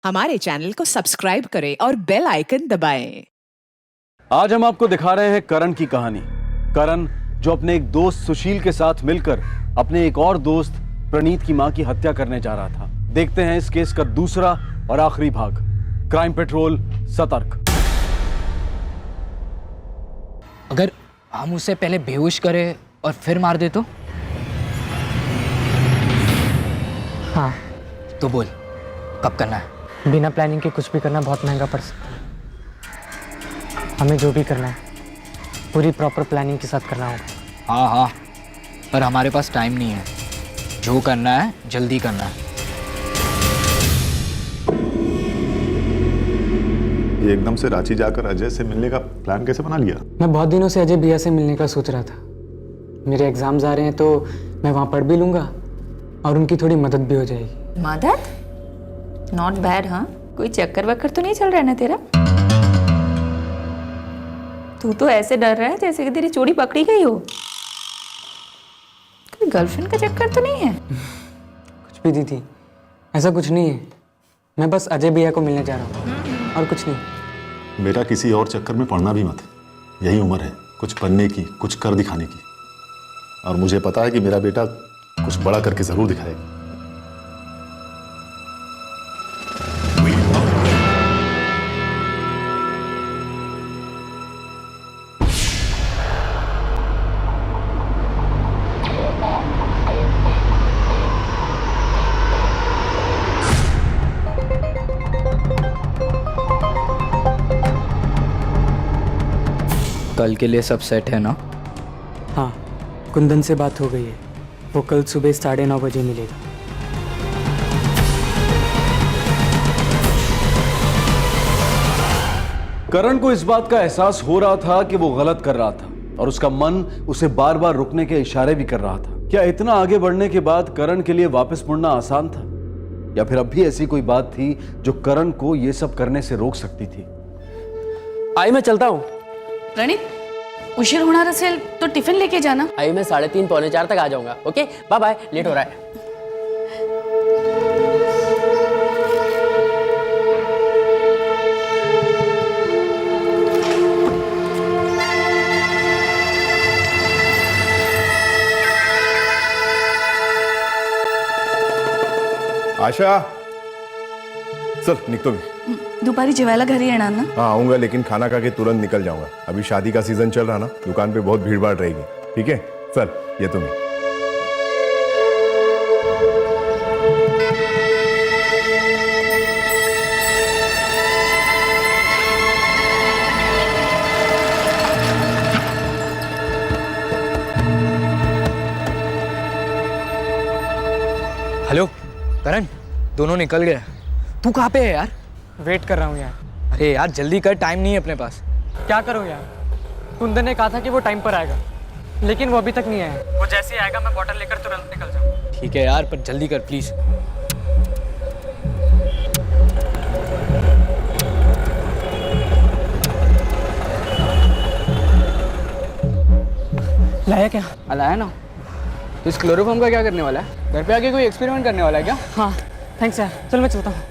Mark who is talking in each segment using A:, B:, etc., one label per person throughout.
A: हमारे चैनल को सब्सक्राइब करें और बेल आइकन दबाएं।
B: आज हम आपको दिखा रहे हैं करण की कहानी। करण जो अपने एक दोस्त सुशील के साथ मिलकर अपने एक और दोस्त प्रणीत की मां की हत्या करने जा रहा था। देखते हैं इस केस का दूसरा और आखिरी भाग। क्राइम पेट्रोल सतर्क।
C: अगर हम उसे पहले बेहोश करें और फिर मार दे तो?
D: हाँ,
C: तो बोल कब करना है?
D: बिना प्लानिंग के कुछ भी करना बहुत महंगा पड़ सकता है। हमें जो भी करना है पूरी प्रॉपर प्लानिंग के साथ करना होगा।
C: हाँ, पर हमारे पास टाइम नहीं है। जो करना है जल्दी करना है।
E: ये एकदम से रांची जाकर अजय से मिलने का प्लान कैसे बना लिया?
D: मैं बहुत दिनों से अजय भैया से मिलने का सोच रहा था। मेरे एग्जाम्स आ रहे हैं तो मैं वहाँ पढ़ भी लूँगा और उनकी थोड़ी मदद भी हो जाएगी।
F: मदद? Not bad. हाँ, कोई चक्कर वक्कर तो नहीं चल रहा है ना तेरा? तू तो ऐसे डर रहा है जैसे कि तेरी चोरी पकड़ी गई हो। कोई गर्लफ्रेंड का चक्कर तो नहीं है?
D: कुछ भी दीदी, ऐसा कुछ नहीं है। मैं बस अजय भैया को मिलने जा रहा हूँ और कुछ नहीं।
E: बेटा, किसी और चक्कर में पड़ना भी मत। यही उम्र है कुछ बनने की, कुछ कर दिखाने की। और मुझे पता है कि मेरा बेटा कुछ बड़ा करके जरूर दिखाएगा।
C: कल के लिए सब सेट है ना?
D: हाँ, कुंदन से बात हो गई है। वो कल सुबह 9:30 बजे मिलेगा।
B: करण को इस बात का एहसास हो रहा था कि वो गलत कर रहा था और उसका मन उसे बार बार रुकने के इशारे भी कर रहा था। क्या इतना आगे बढ़ने के बाद करण के लिए वापस मुड़ना आसान था, या फिर अब भी ऐसी कोई बात थी जो करण को ये सब करने से रोक सकती थी?
G: आई मैं चलता हूँ।
H: प्रणीत, उशीर होणार असेल तो टिफिन लेके जाना।
G: आई मैं 3:30 पौने 4 तक आ जाऊंगा। Okay, bye bye. लेट हो रहा है।
I: आशा, चल निकतो मी।
H: दुपारी जेवायला घरी येणार ना?
I: हाँ आऊंगा, लेकिन खाना खा के तुरंत निकल जाऊंगा। अभी शादी का सीजन चल रहा ना, दुकान पे बहुत भीड़ भाड़ रहेगी। ठीक है, चल ये तुम्हें।
C: हेलो करण, दोनों निकल गए। तू कहाँ पे है यार?
D: वेट कर रहा हूँ यार।
C: अरे यार जल्दी कर, टाइम नहीं है अपने पास।
D: क्या करूँ यार? कुंदन ने कहा था कि वो टाइम पर आएगा, लेकिन वो अभी तक नहीं आया। वो जैसे ही आएगा मैं बॉटल लेकर तुरंत निकल जाऊँगा।
C: ठीक है यार, पर जल्दी कर प्लीज।
D: लाया क्या?
C: लाया ना। तो इस क्लोरोफॉर्म का क्या करने वाला है? घर पे आके कोई एक्सपेरिमेंट करने वाला है क्या?
D: हाँ, थैंक्स यार। चल मैं चलता हूँ।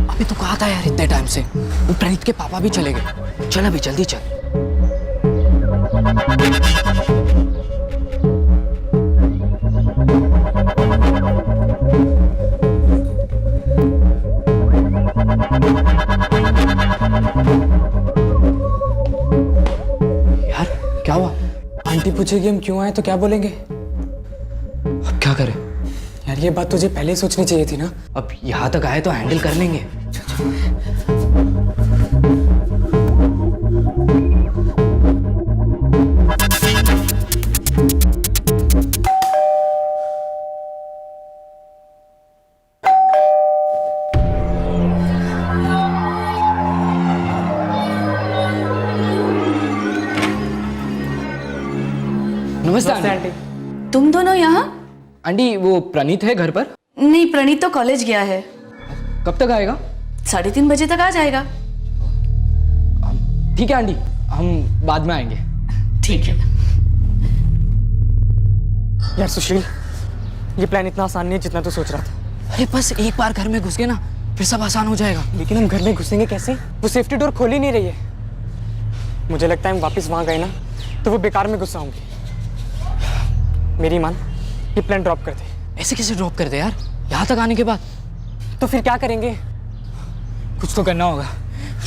C: अभी तो कहा था यार इतने टाइम से। वो प्रणीत के पापा भी चले गए। चल अभी जल्दी चल। यार क्या हुआ?
D: आंटी पूछेगी हम क्यों आए तो क्या बोलेंगे?
C: अब क्या करें?
D: यार ये बात तुझे पहले ही सोचनी चाहिए थी ना।
C: अब यहाँ तक आए तो हैंडल कर लेंगे। नमस्ते
D: नमस्ते
C: आंटी।
D: आंटी।
H: तुम दोनों यहाँ?
C: आंटी वो प्रणीत है घर पर?
H: नहीं, प्रणीत तो कॉलेज गया है।
C: कब तक आएगा?
H: 3:30 बजे तक आ जाएगा।
C: ठीक है आंटी, हम बाद में आएंगे।
H: ठीक है।
D: यार सुशील, ये प्लान इतना आसान नहीं है जितना तू सोच रहा था।
C: अरे बस एक बार घर में घुस गए ना, फिर सब आसान हो जाएगा।
D: लेकिन हम घर में घुसेंगे कैसे? वो सेफ्टी डोर खोल ही नहीं रही है। मुझे लगता है हम वापस वहां गए ना तो वो बेकार में गुस्सा होंगे। मेरी मान, ये प्लान ड्रॉप कर दे।
C: ऐसे कैसे ड्रॉप कर दे यार, यहाँ तक आने के बाद?
D: तो फिर क्या करेंगे?
C: कुछ तो करना होगा।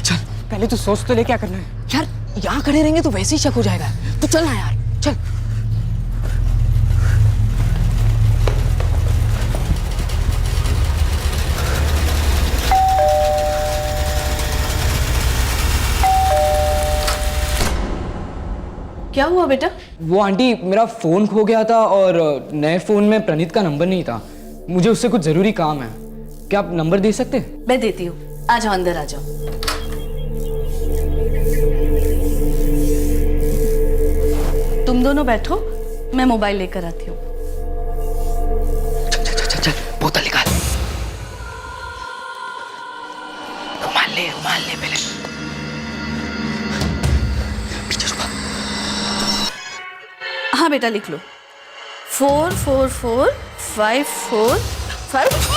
C: चल
D: पहले तू सोच तो ले क्या करना है।
C: यार, यहाँ खड़े रहेंगे तो वैसे ही शक हो जाएगा। तो चल ना यार, चल।
H: क्या हुआ बेटा?
C: वो आंटी, मेरा फोन खो गया था और नए फोन में प्रणीत का नंबर नहीं था। मुझे उससे कुछ जरूरी काम है। क्या आप नंबर दे सकते?
H: मैं देती हूँ, आ जाओ अंदर आ जाओ। तुम दोनों बैठो, मैं मोबाइल लेकर आती हूँ।
C: चल चल चल चल, बोतल निकाल। रुमाल ले पहले। पीछे रुका।
H: हाँ बेटा, लिख लो। 444545।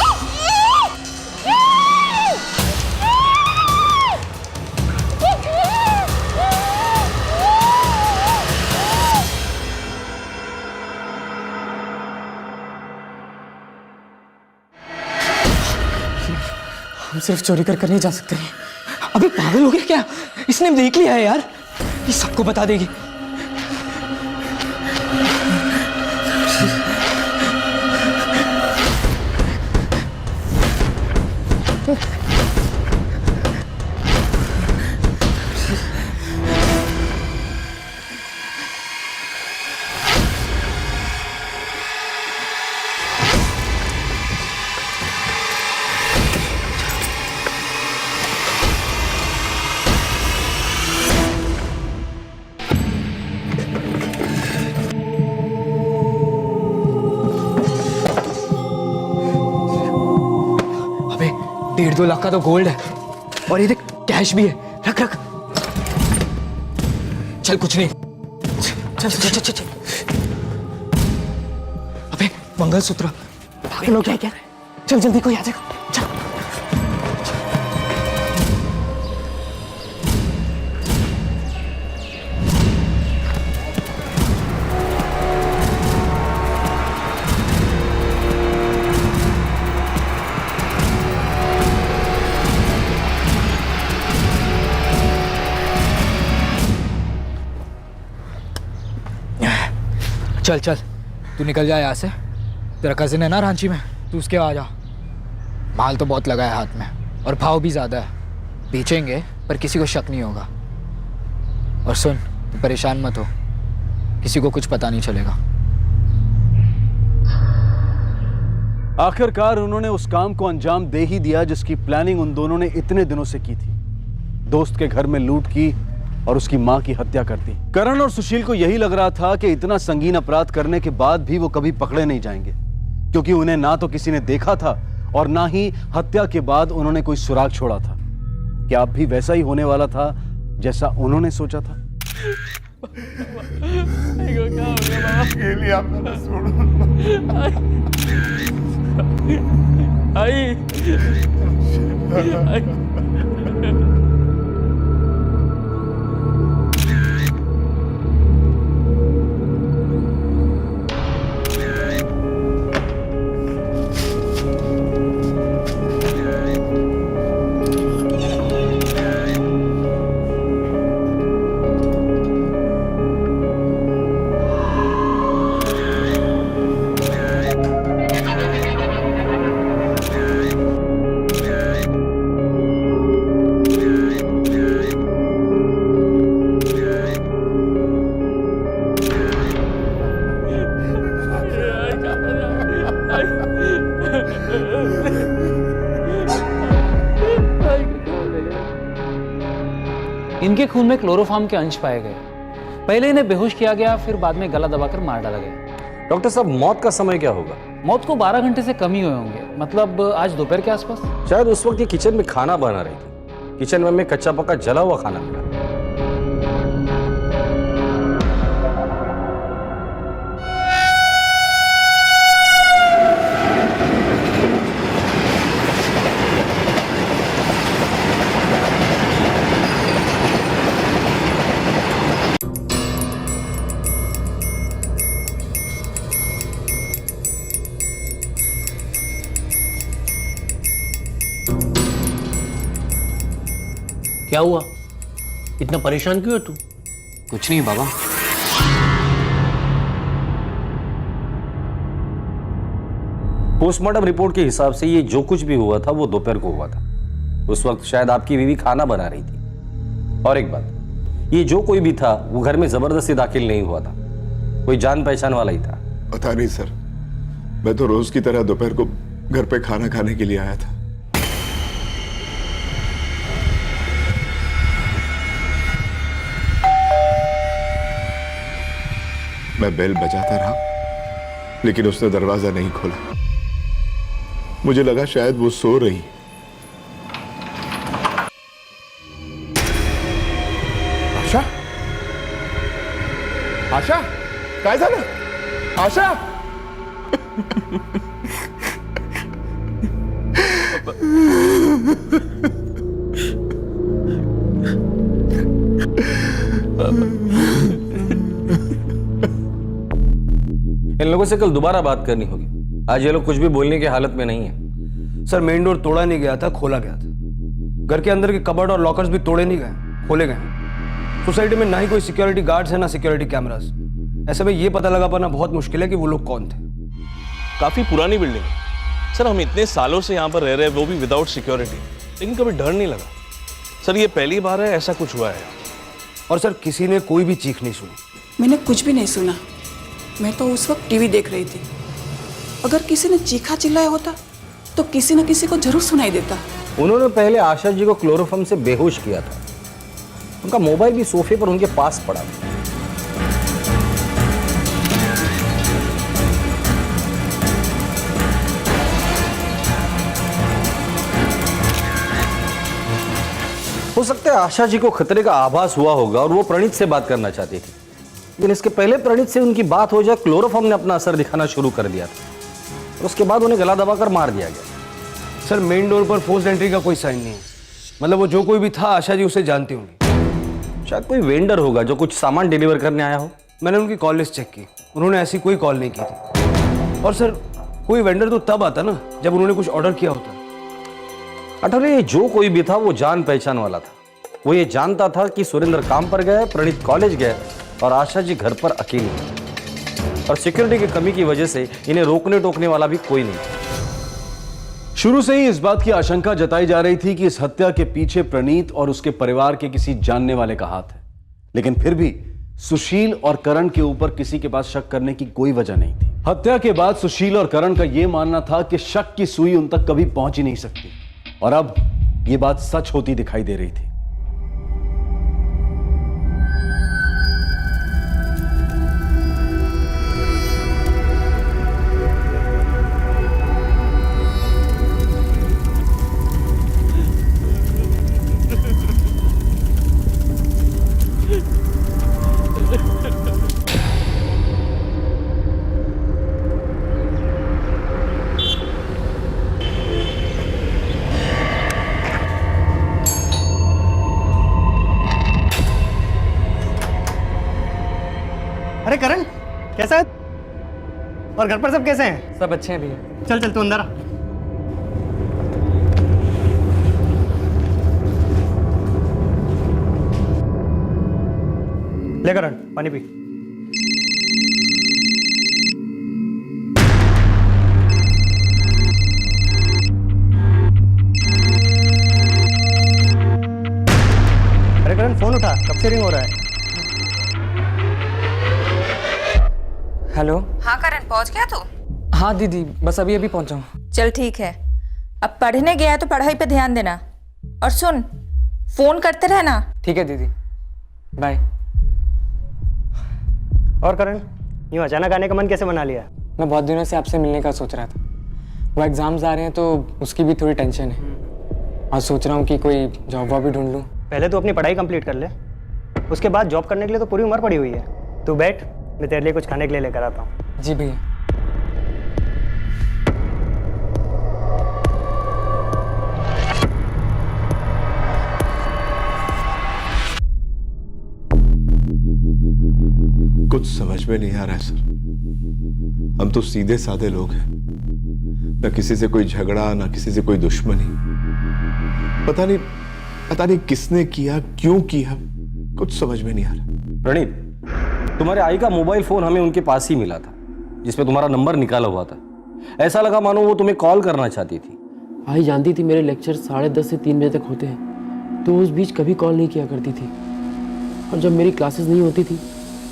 D: हम सिर्फ चोरी कर नहीं जा सकते।
C: अबे पागल हो गया क्या? इसने देख लिया है यार, ये सबको बता देगी। अबे 1.5-2 लाख का तो गोल्ड है और ये देख कैश भी है। रख रख। चल कुछ नहीं। चल चल चल चल चल। अबे मंगलसूत्र।
D: पागल हो गया क्या? चल जल्दी, कोई आ जाएगा। चल।
C: चल चल, तू निकल जा यहाँ से। तेरा कजिन है ना रांची में, तू उसके आ जा। माल तो बहुत लगा है हाथ में और भाव भी ज़्यादा है। बेचेंगे पर किसी को शक नहीं होगा। और सुन, तू परेशान मत हो, किसी को कुछ पता नहीं चलेगा।
B: आखिरकार उन्होंने उस काम को अंजाम दे ही दिया जिसकी प्लानिंग उन दोनों ने इतने दिनों से की थी। दोस्त के घर में लूट की और उसकी मां की हत्या कर दी। करण और सुशील को यही लग रहा था कि इतना संगीन अपराध करने के बाद भी वो कभी पकड़े नहीं जाएंगे, क्योंकि उन्हें ना तो किसी ने देखा था और ना ही हत्या के बाद उन्होंने कोई सुराग छोड़ा था। क्या अब भी वैसा ही होने वाला था जैसा उन्होंने सोचा था?
J: इनके खून में क्लोरोफॉर्म के अंश पाए गए। पहले इन्हें बेहोश किया गया, फिर बाद में गला दबाकर मार डाला गया।
K: डॉक्टर साहब, मौत का समय क्या होगा?
J: मौत को 12 घंटे से कम ही हुए होंगे, मतलब आज दोपहर के आसपास।
K: शायद उस वक्त ये किचन में खाना बना रही थी। किचन में हमें कच्चा पक्का जला हुआ खाना मिला।
G: क्या हुआ, इतना परेशान क्यों है तू?
C: कुछ नहीं बाबा।
K: पोस्टमार्टम रिपोर्ट के हिसाब से ये जो कुछ भी हुआ था वो दोपहर को हुआ था। उस वक्त शायद आपकी बीवी खाना बना रही थी। और एक बात, ये जो कोई भी था वो घर में जबरदस्ती दाखिल नहीं हुआ था, कोई जान पहचान वाला ही था।
I: पता नहीं सर, मैं तो रोज की तरह दोपहर को घर पे खाना खाने के लिए आया था। मैं बेल बजाता रहा, लेकिन उसने दरवाजा नहीं खोला। मुझे लगा शायद वो सो रही। आशा, आशा, काय झालं? आशा,
K: इन लोगों से कल दोबारा बात करनी होगी। आज ये लोग कुछ भी बोलने की हालत में नहीं है।
B: सर मेन डोर तोड़ा नहीं गया था, खोला गया था। घर के अंदर के कबर्ड और लॉकर्स भी तोड़े नहीं गए, खोले गए। सोसाइटी में ना ही कोई सिक्योरिटी गार्ड्स है ना सिक्योरिटी कैमरास। ऐसे में ये पता लगा पाना बहुत मुश्किल है कि वो लोग कौन थे।
L: काफी पुरानी बिल्डिंग है सर, हम इतने सालों से यहाँ पर रह रहे हैं, वो भी विदाउट सिक्योरिटी, लेकिन कभी डर नहीं लगा। सर ये पहली बार है ऐसा कुछ हुआ है।
B: और सर किसी ने कोई भी चीख नहीं सुनी।
H: मैंने कुछ भी नहीं सुना। मैं तो उस वक्त टीवी देख रही थी। अगर किसी ने चीखा चिल्लाया होता तो किसी न किसी को जरूर सुनाई देता।
K: उन्होंने पहले आशा जी को क्लोरोफॉर्म से बेहोश किया था। उनका मोबाइल भी सोफे पर उनके पास पड़ा था। हो सकता है आशा जी को खतरे का आभास हुआ होगा और वो प्रणीत से बात करना चाहती थी, लेकिन इसके पहले प्रणीत से उनकी बात हो जाए क्लोरोफॉर्म ने अपना असर दिखाना शुरू कर दिया था और उसके बाद उन्हें गला दबाकर मार दिया गया।
B: सर मेन डोर पर फोर्स्ड एंट्री का कोई साइन नहीं है। मतलब वो जो कोई भी था आशा जी उसे जानती होंगी।
K: शायद कोई वेंडर होगा जो कुछ सामान डिलीवर करने आया हो।
B: मैंने उनकी कॉल लिस्ट चेक की, उन्होंने ऐसी कोई कॉल नहीं की थी। और सर कोई वेंडर तो तब आता ना जब उन्होंने कुछ ऑर्डर किया होता।
K: अठौले जो कोई भी था वो जान पहचान वाला था। वो ये जानता था कि सुरेंद्र काम पर गए, प्रणीत कॉलेज गए और आशा जी घर पर अकेली थी। और सिक्योरिटी की कमी की वजह से इन्हें रोकने टोकने वाला भी कोई नहीं था।
B: शुरू से ही इस बात की आशंका जताई जा रही थी कि इस हत्या के पीछे प्रणीत और उसके परिवार के किसी जानने वाले का हाथ है, लेकिन फिर भी सुशील और करण के ऊपर किसी के पास शक करने की कोई वजह नहीं थी। हत्या के बाद सुशील और करण का यह मानना था कि शक की सुई उन तक कभी पहुंच ही नहीं सकती, और अब यह बात सच होती दिखाई दे रही थी।
D: अरे करण, कैसा है? और घर पर सब कैसे हैं? सब अच्छे हैं भैया। चल चल तू अंदर आ। ले करण, पानी पी। अरे करण फोन उठा, कब से रिंग हो रहा है? हेलो।
F: हाँ करण, पहुंच गया तू?
D: हाँ दीदी, बस अभी अभी पहुंचा हूँ।
F: चल ठीक है, अब पढ़ने गया है तो पढ़ाई पे ध्यान देना, और सुन फोन करते रहना।
D: ठीक है दीदी, बाय। और करण, यूँ अचानक आने का मन कैसे बना लिया? मैं बहुत दिनों से आपसे मिलने का सोच रहा था। वो एग्ज़ाम्स आ रहे हैं तो उसकी भी थोड़ी टेंशन है, और सोच रहा हूँ कि कोई जॉब वॉब भी ढूंढ लूँ।
M: पहले तो अपनी पढ़ाई कंप्लीट कर ले, उसके बाद जॉब करने के लिए तो पूरी उम्र पड़ी हुई है। तू बैठ, मैं तेरे लिए कुछ खाने के लिए लेकर आता हूँ।
D: जी भैया।
I: कुछ समझ में नहीं आ रहा है सर। हम तो सीधे साधे लोग हैं, ना किसी से कोई झगड़ा, ना किसी से कोई दुश्मनी। पता नहीं किसने किया, क्यों किया, कुछ समझ में नहीं आ रहा।
K: प्रणीत, तुम्हारे आई का मोबाइल फोन हमें उनके पास ही मिला था, जिसपे तुम्हारा नंबर निकाला हुआ था। ऐसा लगा मानो वो तुम्हें कॉल करना चाहती थी।
G: आई जानती थी मेरे लेक्चर 10:30 से 3 बजे तक होते हैं, तो उस बीच कभी कॉल नहीं किया करती थी। और जब मेरी क्लासेस नहीं होती थी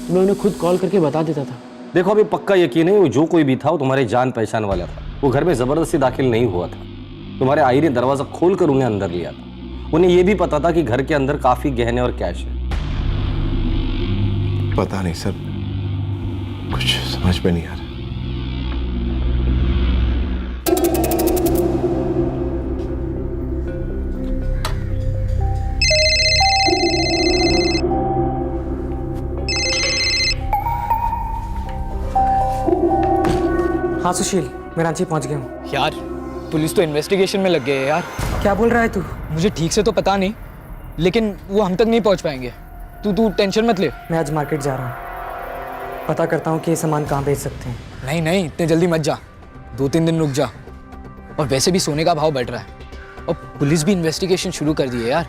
G: तो मैं उन्हें खुद कॉल करके बता देता था।
K: देखो, अभी पक्का यकीन है वो जो कोई भी था वो तुम्हारे जान पहचान वाला था। वो घर में जबरदस्ती दाखिल नहीं हुआ था। तुम्हारे आई ने दरवाजा खोलकर उन्हें अंदर लिया था। उन्हें यह भी पता था कि घर के अंदर काफी गहने और कैश है।
I: पता नहीं सर, कुछ समझ में नहीं आ रहा।
D: हाँ सुशील, मैं रांची पहुंच गया हूँ।
C: यार पुलिस तो इन्वेस्टिगेशन में लग गई है यार।
D: क्या बोल रहा है तू?
C: मुझे ठीक से तो पता नहीं, लेकिन वो हम तक नहीं पहुंच पाएंगे। तू टेंशन मत ले।
D: मैं आज मार्केट जा रहा हूँ, पता करता हूँ कि ये सामान कहाँ बेच सकते हैं।
C: नहीं, इतने जल्दी मत जा, 2-3 दिन रुक जा। और वैसे भी सोने का भाव बढ़ रहा है, और पुलिस भी इन्वेस्टिगेशन शुरू कर दी है यार।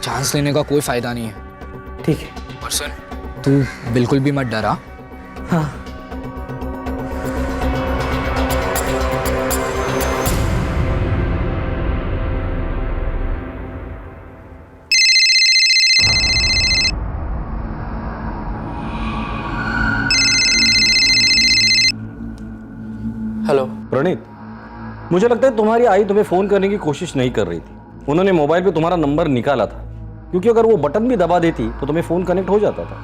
C: चांस लेने का कोई फायदा नहीं है।
D: ठीक है।
C: और सुन, तू बिल्कुल भी मत डरा।
D: हाँ।
G: हेलो
K: प्रणीत, मुझे लगता है तुम्हारी आई तुम्हें फोन करने की कोशिश नहीं कर रही थी। उन्होंने मोबाइल पे तुम्हारा नंबर निकाला था, क्योंकि अगर वो बटन भी दबा देती तो तुम्हें फोन कनेक्ट हो जाता था।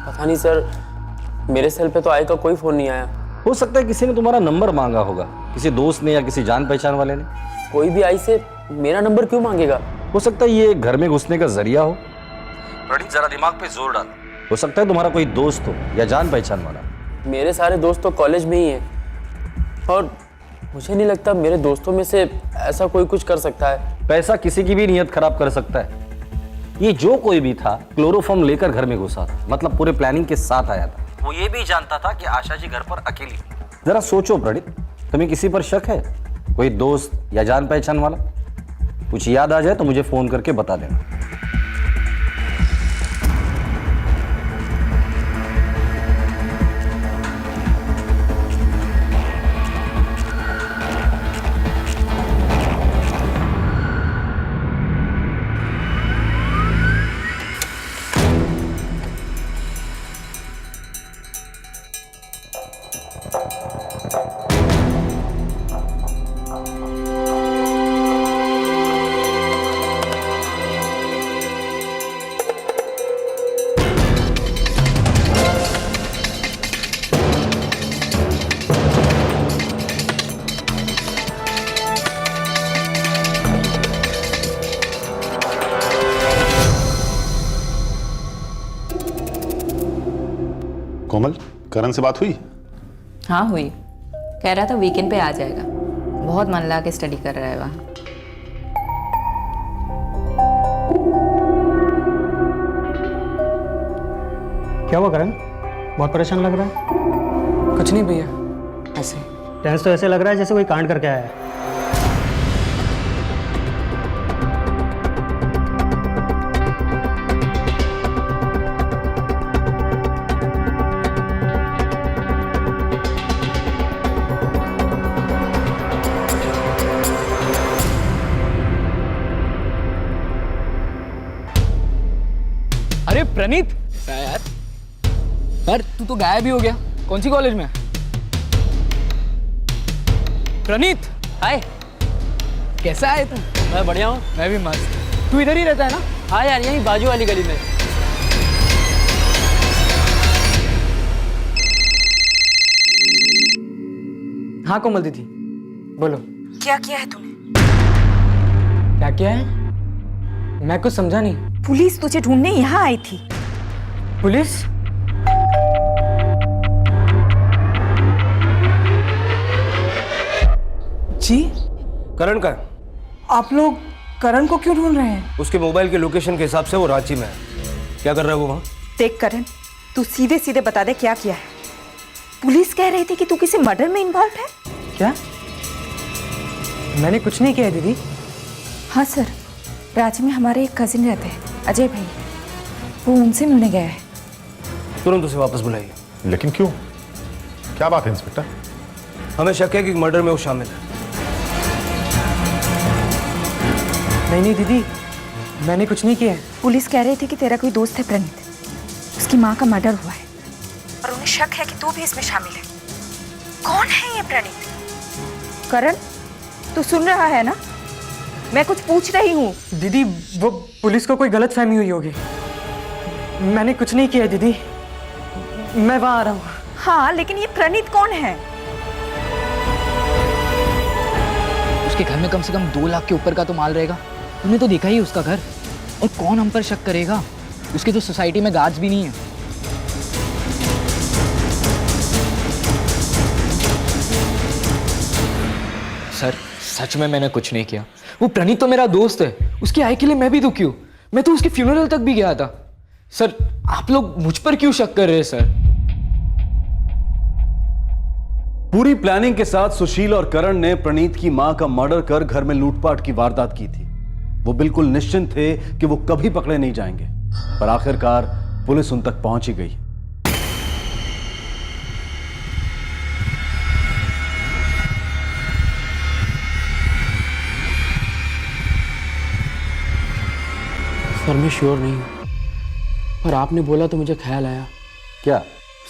G: पता नहीं सर, मेरे सेल पे तो आई का कोई फ़ोन नहीं आया।
K: हो सकता है किसी ने तुम्हारा नंबर मांगा होगा, किसी दोस्त ने या किसी जान पहचान वाले ने।
G: कोई भी आई से मेरा नंबर क्यों मांगेगा?
K: हो सकता है ये घर में घुसने का जरिया हो। प्रणीत, जरा दिमाग पे जोर डाल। हो सकता है तुम्हारा कोई दोस्त हो या जान पहचान वाला।
G: मेरे सारे दोस्त तो कॉलेज में ही हैं, और मुझे नहीं लगता मेरे दोस्तों में से ऐसा कोई कुछ कर सकता है।
K: पैसा किसी की भी नीयत खराब कर सकता है। ये जो कोई भी था क्लोरोफॉर्म लेकर घर में घुसा था, मतलब पूरे प्लानिंग के साथ आया था। वो ये भी जानता था कि आशा जी घर पर अकेली। जरा सोचो प्रणीत, तुम्हें किसी पर शक है? कोई दोस्त या जान पहचान वाला? कुछ याद आ जाए तो मुझे फोन करके बता देना।
E: कोमल, करण से बात हुई?
F: हाँ हुई, कह रहा था वीकेंड पे आ जाएगा। बहुत मन लगा के स्टडी कर रहा है वहाँ।
M: क्या हुआ करण, बहुत परेशान लग रहा है?
D: कुछ नहीं भैया, ऐसे।
M: टेंस तो ऐसे लग रहा है जैसे कोई कांड करके आया है।
C: अरे प्रणीत यार, तू तो गायब ही हो गया। कौन सी कॉलेज में? प्रणीत,
G: हाय,
C: कैसा है तू?
G: मैं बढ़िया हूँ।
C: मैं भी मस्त। तू इधर ही रहता है ना?
G: हाँ यार, यहीं बाजू वाली गली में।
D: हाँ कोमल दीदी, बोलो।
F: क्या किया है तूने?
D: क्या किया है? मैं कुछ समझा नहीं।
F: पुलिस तुझे ढूंढने यहाँ आई थी।
D: पुलिस?
N: जी
K: करण का
N: आप लोग करण को क्यों ढूंढ रहे हैं?
K: उसके मोबाइल के लोकेशन के हिसाब से वो रांची में है। क्या कर रहा है वो वहाँ?
F: देख करण, तू सीधे सीधे बता दे क्या किया है। पुलिस कह रही थी कि तू किसी मर्डर में इन्वॉल्व है।
D: क्या? मैंने कुछ नहीं किया दीदी।
F: हाँ सर, रांची में हमारे एक कजिन रहते हैं, अजय भाई, वो उनसे मिलने गया है।
K: तुरंत उसे वापस बुलाइए।
E: लेकिन क्यों? क्या बात है इंस्पेक्टर?
K: हमें शक है कि मर्डर में वो शामिल है।
D: नहीं दीदी, मैंने कुछ नहीं किया है।
F: पुलिस कह रही थी कि तेरा कोई दोस्त है प्रणीत, उसकी माँ का मर्डर हुआ है और उन्हें शक है कि तू भी इसमें शामिल है। कौन है ये प्रणीत? करण, तू सुन रहा है ना? मैं कुछ पूछ रही हूँ।
D: दीदी, वो पुलिस को कोई गलतफहमी हुई होगी। मैंने कुछ नहीं किया दीदी, मैं वहां आ रहा हूँ।
F: हाँ, लेकिन ये प्रणीत कौन है?
C: उसके घर में कम से कम 2 लाख के ऊपर का तो माल रहेगा। तुमने तो देखा ही उसका घर। और कौन हम पर शक करेगा? उसकी तो सोसाइटी में गार्ड्स भी नहीं है। सर, सच में मैंने कुछ नहीं किया। वो प्रणीत तो मेरा दोस्त है, उसकी आई के लिए मैं भी दुखी हूं। मैं तो उसके फ्यूनरल तक भी गया था। सर, आप लोग मुझ पर क्यों शक कर रहे हैं सर?
B: पूरी प्लानिंग के साथ सुशील और करण ने प्रणीत की मां का मर्डर कर घर में लूटपाट की वारदात की थी। वो बिल्कुल निश्चिंत थे कि वो कभी पकड़े नहीं जाएंगे, पर आखिरकार पुलिस उन तक पहुंच ही गई।
G: सर, मैं श्योर नहीं हूँ, पर आपने बोला तो मुझे ख्याल आया।
K: क्या?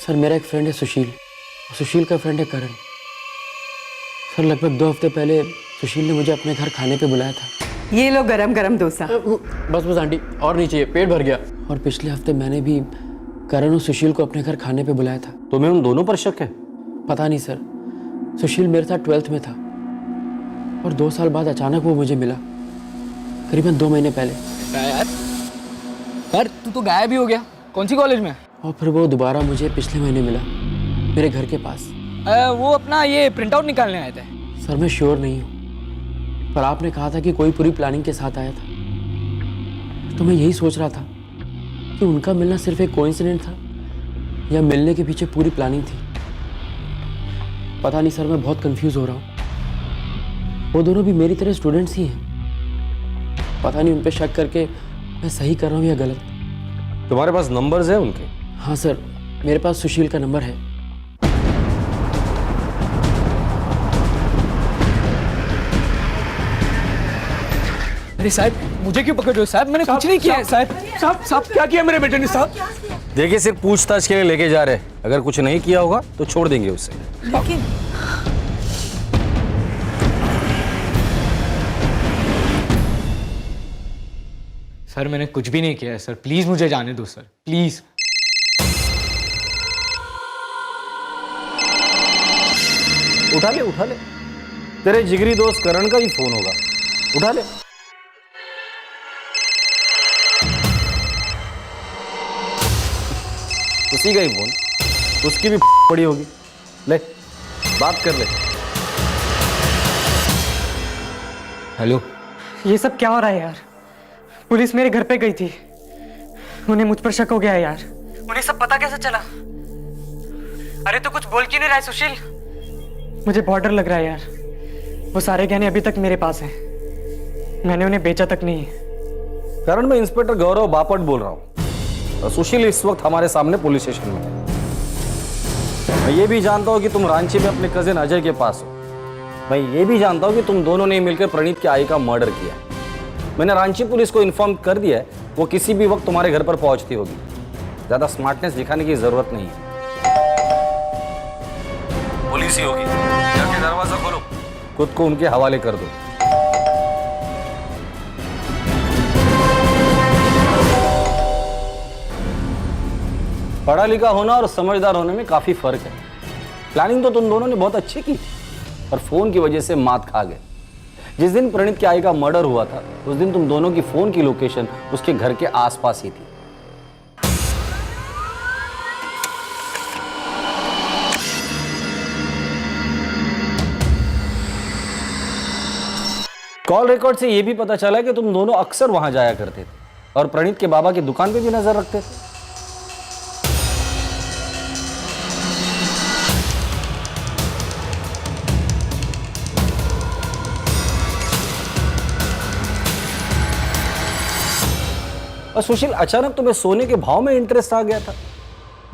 G: सर, मेरा एक फ्रेंड है सुशील, और सुशील का फ्रेंड है करण। सर, लगभग 2 हफ्ते पहले सुशील ने मुझे अपने घर खाने पे बुलाया था।
N: ये लो गरम गरम डोसा।
G: बस आंटी, और नहीं चाहिए, पेट भर गया। और पिछले हफ्ते मैंने भी करण और सुशील को अपने घर खाने पे बुलाया था।
K: तुम्हें उन दोनों पर शक है?
G: पता नहीं सर, सुशील मेरे साथ 12th में था और 2 साल बाद अचानक वो मुझे मिला, करीबन 2 महीने पहले।
C: यार, तू तो गायब ही हो गया। कौन सी कॉलेज में?
G: और फिर वो दोबारा मुझे पिछले महीने मिला, मेरे घर के पास।
C: वो अपना ये प्रिंट आउट निकालने आए थे।
G: सर, मैं श्योर नहीं हूँ, पर आपने कहा था कि कोई पूरी प्लानिंग के साथ आया था, तो मैं यही सोच रहा था कि उनका मिलना सिर्फ एक कोइंसिडेंट था या मिलने के पीछे पूरी प्लानिंग थी। पता नहीं सर, मैं बहुत कंफ्यूज हो रहा हूँ। वो दोनों भी मेरी तरह स्टूडेंट्स ही हैं। पता नहीं उन पे शक करके मैं सही कर रहा हूँ या गलत।
K: तुम्हारे पास नंबर्स है उनके?
G: हाँ सर, मेरे पास सुशील का नंबर है।
C: अरे साहब, मुझे क्यों पकड़ रहे हो साहब? मैंने कुछ नहीं किया है साहब।
D: साहब, क्या किया मेरे बेटे ने साहब?
K: देखिए, सिर्फ पूछताछ के लिए लेके जा रहे हैं। अगर कुछ नहीं किया होगा तो छोड़ देंगे उसे।
N: लेकिन
C: सर, मैंने कुछ भी नहीं किया है सर। प्लीज मुझे जाने दो सर, प्लीज।
K: उठा ले, उठा ले। तेरे जिगरी दोस्त करण का ही फोन होगा। उठा ले। उसी का ही फोन, उसकी भी पड़ी होगी। ले, बात कर ले।
C: हेलो।
D: ये सब क्या हो रहा है यार? पुलिस मेरे घर पे गई थी, उन्हें मुझ पर शक हो गया है यार। उन्हें सब पता कैसे चला? अरे तो कुछ बोल क्यों नहीं रहा है सुशील? मुझे बहुत डर लग रहा है यार। वो सारे गहने अभी तक मेरे पास हैं, मैंने उन्हें बेचा तक नहीं है।
K: करण, मैं इंस्पेक्टर गौरव बापट बोल रहा हूँ और सुशील इस वक्त हमारे सामने पुलिस स्टेशन में है। मैं ये भी जानता हूँ कि तुम रांची में अपने कजिन अजय के पास हो। मैं ये भी जानता हूँ कि तुम दोनों ने मिलकर प्रणीत की आई का मर्डर किया। मैंने रांची पुलिस को इन्फॉर्म कर दिया है, वो किसी भी वक्त तुम्हारे घर पर पहुंचती होगी। ज्यादा स्मार्टनेस दिखाने की जरूरत नहीं है। पुलिस ही होगी। जाके दरवाजा खोलो, खुद को उनके हवाले कर दो। पढ़ा लिखा होना और समझदार होने में काफी फर्क है। प्लानिंग तो तुम दोनों ने बहुत अच्छी की, और फोन की वजह से मात खा गए। जिस दिन प्रणीत की आई का मर्डर हुआ था उस दिन तुम दोनों की फोन की लोकेशन उसके घर के आसपास ही थी। कॉल रिकॉर्ड से यह भी पता चला कि तुम दोनों अक्सर वहां जाया करते थे और प्रणीत के बाबा की दुकान पे भी नजर रखते थे। और सुशील, अचानक तुम्हें सोने के भाव में इंटरेस्ट आ गया था।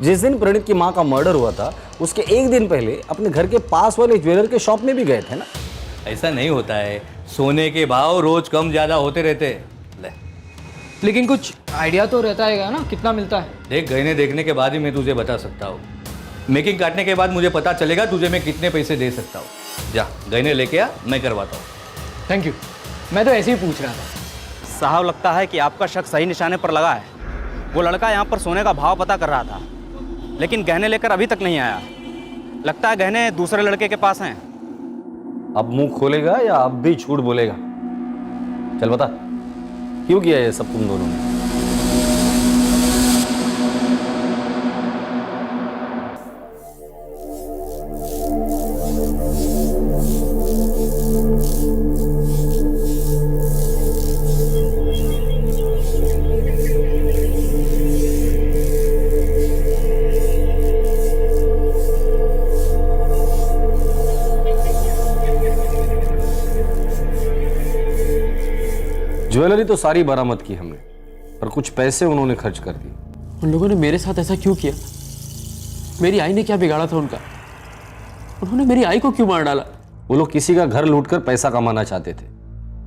K: जिस दिन प्रणीत की मां का मर्डर हुआ था उसके एक दिन पहले अपने घर के पास वाले ज्वेलर के शॉप में भी गए थे ना।
O: ऐसा नहीं होता है, सोने के भाव रोज कम ज्यादा होते रहते हैं।
C: लेकिन कुछ आइडिया तो रहता है ना, कितना मिलता है?
O: देख, गहने देखने के बाद ही मैं तुझे बता सकता हूँ। मेकिंग काटने के बाद मुझे पता चलेगा तुझे मैं कितने पैसे दे सकता हूँ। जा गहने लेके आ, मैं करवाता हूँ।
C: थैंक यू, मैं तो ऐसे ही पूछ रहा था।
J: साहब, लगता है कि आपका शक सही निशाने पर लगा है। वो लड़का यहाँ पर सोने का भाव पता कर रहा था, लेकिन गहने लेकर अभी तक नहीं आया। लगता है गहने दूसरे लड़के के पास हैं।
K: अब मुंह खोलेगा या अब भी झूठ बोलेगा? चल बता, क्यों किया ये सब तुम दोनों ने? ज्वेलरी तो सारी बरामद की हमने, पर कुछ पैसे उन्होंने खर्च कर दिए।
G: उन लोगों ने मेरे साथ ऐसा क्यों किया? मेरी आई ने क्या बिगाड़ा था उनका? उन्होंने मेरी आई को क्यों मार डाला?
K: वो लोग किसी का घर लूटकर पैसा कमाना चाहते थे,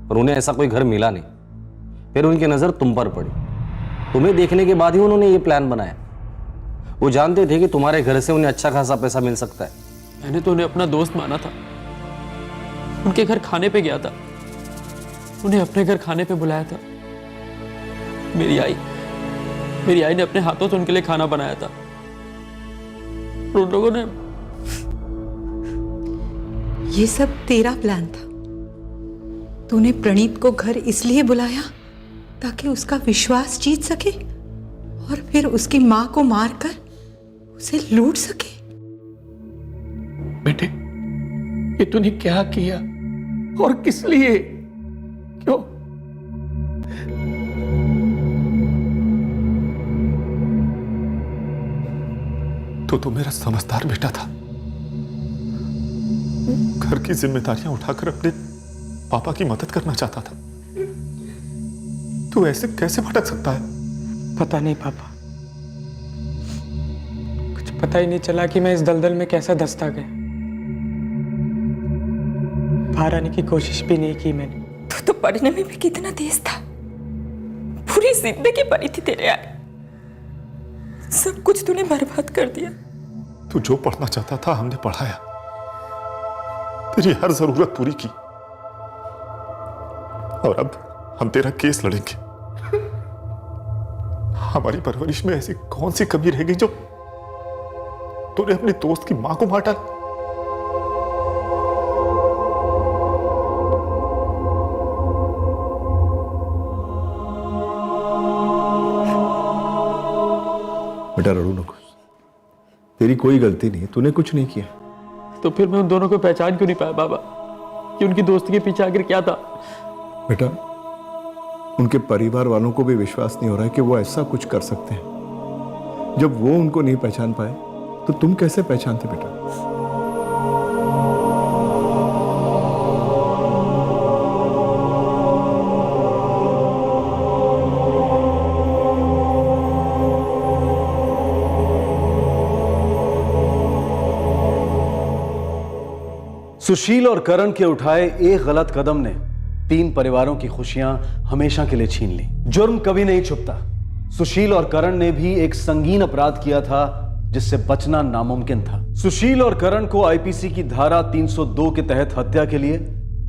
K: पर उन्हें ऐसा कोई घर मिला नहीं। फिर उनकी नजर तुम पर पड़ी। तुम्हें देखने के बाद ही उन्होंने ये प्लान बनाया। वो जानते थे कि तुम्हारे घर से उन्हें अच्छा खासा पैसा मिल सकता है।
G: मैंने तो उन्हें अपना दोस्त माना था, उनके घर खाने पे गया था, उन्हें अपने घर खाने पे बुलाया था। मेरी आई ने अपने हाथों से उनके लिए खाना बनाया था। और उन लोगों ने
N: ये सब तेरा प्लान था। तूने प्रणीत को घर इसलिए बुलाया ताकि उसका विश्वास जीत सके और फिर उसकी मां को मारकर उसे लूट सके।
I: बेटे, ये तूने क्या किया और किस लिए? क्यों? तो मेरा समझदार बेटा था, घर की जिम्मेदारियां उठाकर अपने पापा की मदद करना चाहता था। तू ऐसे कैसे भटक सकता है?
D: पता नहीं पापा, कुछ पता ही नहीं चला कि मैं इस दलदल में कैसा धंसता गया। बाहर आने की कोशिश भी नहीं की मैंने।
F: तो पढ़ने में भी कितना तेज था। पूरी जिंदगी पड़ी थी तेरे आगे, सब कुछ तूने बर्बाद कर दिया।
E: तू जो पढ़ना चाहता था हमने पढ़ाया, तेरी हर जरूरत पूरी की, और अब हम तेरा केस लड़ेंगे। हमारी परवरिश में ऐसी कौन सी कमी रह गई जो तूने अपने दोस्त की मां को मार डाला?
I: बेटा रो नको, तेरी कोई गलती नहीं, तूने कुछ नहीं किया।
G: तो फिर मैं उन दोनों को पहचान क्यों नहीं पाया बाबा कि उनकी दोस्ती के पीछे आखिर क्या था?
I: बेटा, उनके परिवार वालों को भी विश्वास नहीं हो रहा है कि वो ऐसा कुछ कर सकते हैं। जब वो उनको नहीं पहचान पाए तो तुम कैसे पहचानते बेटा?
B: सुशील और करण के उठाए एक गलत कदम ने 3 परिवारों की खुशियां हमेशा के लिए छीन ली। जुर्म कभी नहीं छुपता। सुशील और करण ने भी एक संगीन अपराध किया था जिससे बचना नामुमकिन था। सुशील और करण को आईपीसी की धारा 302 के तहत हत्या के लिए,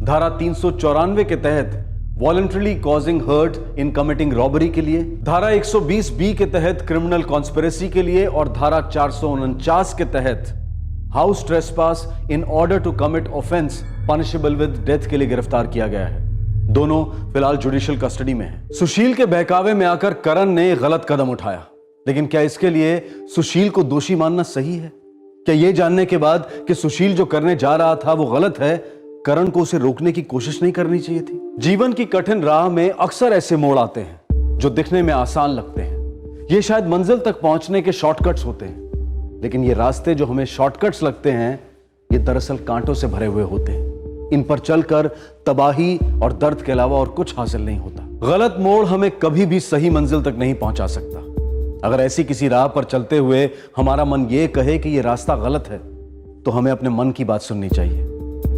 B: धारा 394 के तहत voluntarily causing hurt in committing robbery के लिए, धारा 120 बी के तहत क्रिमिनल कॉन्स्पिरेसी के लिए और धारा 449 के तहत house trespass in order to commit offence punishable with death के लिए गिरफ्तार किया गया है। दोनों फिलहाल जुडिशियल कस्टडी में हैं। सुशील के बहकावे में आकर करण ने गलत कदम उठाया, लेकिन क्या इसके लिए सुशील को दोषी मानना सही है? क्या यह जानने के बाद कि सुशील जो करने जा रहा था वो गलत है, करण को उसे रोकने की कोशिश नहीं करनी चाहिए थी? जीवन की कठिन राह में अक्सर ऐसे मोड़ आते हैं जो दिखने में आसान लगते हैं। ये शायद मंजिल तक पहुंचने के शॉर्टकट्स होते हैं, लेकिन ये रास्ते जो हमें शॉर्टकट्स लगते हैं, ये दरअसल कांटों से भरे हुए होते हैं। इन पर चलकर तबाही और दर्द के अलावा और कुछ हासिल नहीं होता। गलत मोड़ हमें कभी भी सही मंजिल तक नहीं पहुंचा सकता। अगर ऐसी किसी राह पर चलते हुए हमारा मन ये कहे कि ये रास्ता गलत है, तो हमें अपने मन की बात सुननी चाहिए,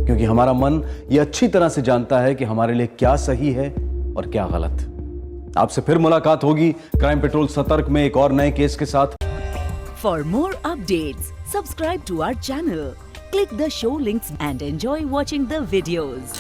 B: क्योंकि हमारा मन ये अच्छी तरह से जानता है कि हमारे लिए क्या सही है और क्या गलत। आपसे फिर मुलाकात होगी क्राइम पेट्रोल सतर्क में एक और नए केस के साथ।
P: For more updates, subscribe to our channel, click the show links and enjoy watching the videos.